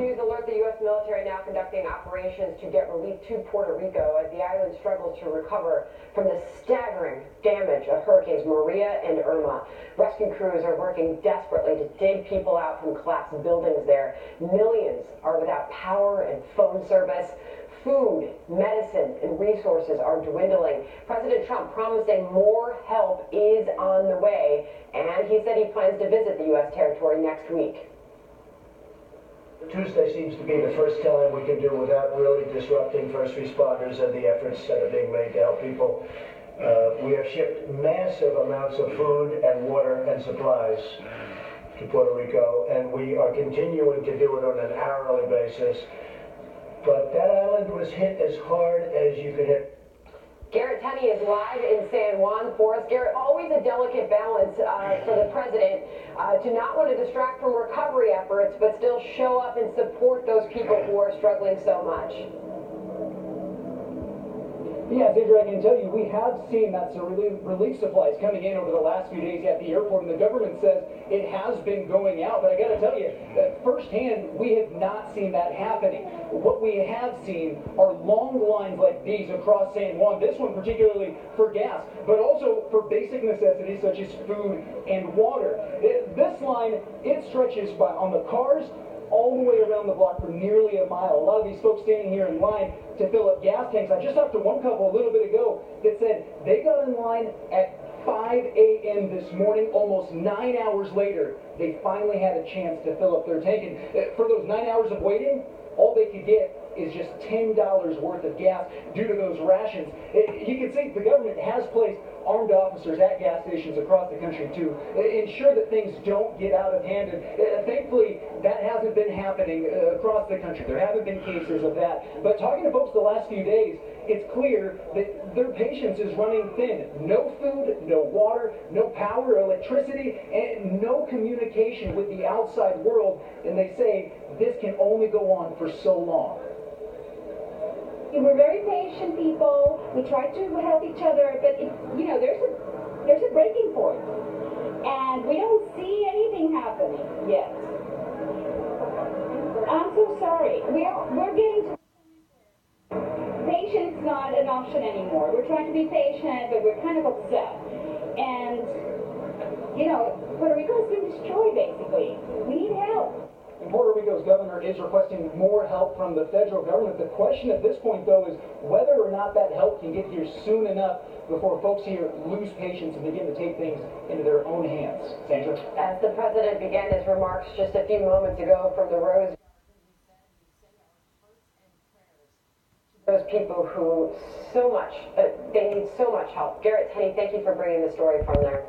news alert: the U.S. military now conducting operations to get relief to Puerto Rico as the island struggles to recover from the staggering damage of Hurricanes Maria and Irma. Rescue crews are working desperately to dig people out from collapsed buildings there. Millions are without power and phone service. Food, medicine, and resources are dwindling. President Trump promising more help is on the way, and he said he plans to visit the U.S. territory next week. Tuesday seems to be the first time we can do without really disrupting first responders and the efforts that are being made to help people. We have shipped massive amounts of food and water and supplies to Puerto Rico, and we are continuing to do it on an hourly basis. But that island was hit as hard as you could hit. Garrett Tenney is live in San Juan for us. Garrett, always a delicate balance for the president to not want to distract from recovery efforts, but still show up and support those people who are struggling so much. Yeah, Sandra, I can tell you, we have seen that relief supplies coming in over the last few days at the airport, and the government says it has been going out. But I got to tell you, firsthand, we have not seen that happening. What we have seen are long lines like these across San Juan, this one particularly for gas, but also for basic necessities such as food and water. This line, it stretches on the cars all the way around the block for nearly a mile. A lot of these folks standing here in line to fill up gas tanks. I just talked to one couple a little bit ago that said they got in line at 5 a.m. this morning. Almost 9 hours later, they finally had a chance to fill up their tank. And for those 9 hours of waiting, all they could get is just $10 worth of gas due to those rations. You can see the government has placed armed officers at gas stations across the country to ensure that things don't get out of hand. And thankfully, that hasn't been happening across the country. There haven't been cases of that. But talking to folks the last few days, it's clear that their patience is running thin. No food, no water, no power, electricity, and no communication with the outside world. And they say this can only go on for so long. We're very patient people. We try to help each other, but there's a breaking point, and we don't see anything happening yet. I'm so sorry. We're getting to patience not an option anymore. We're trying to be patient, but we're kind of upset. And Puerto Rico has been destroyed basically. We need help. And Puerto Rico's governor is requesting more help from the federal government. The question at this point, though, is whether or not that help can get here soon enough before folks here lose patience and begin to take things into their own hands. Sandra? As the president began his remarks just a few moments ago from the Rose Garden, he said we send our hearts and prayers to those people who they need so much help. Garrett Tenney, thank you for bringing the story from there.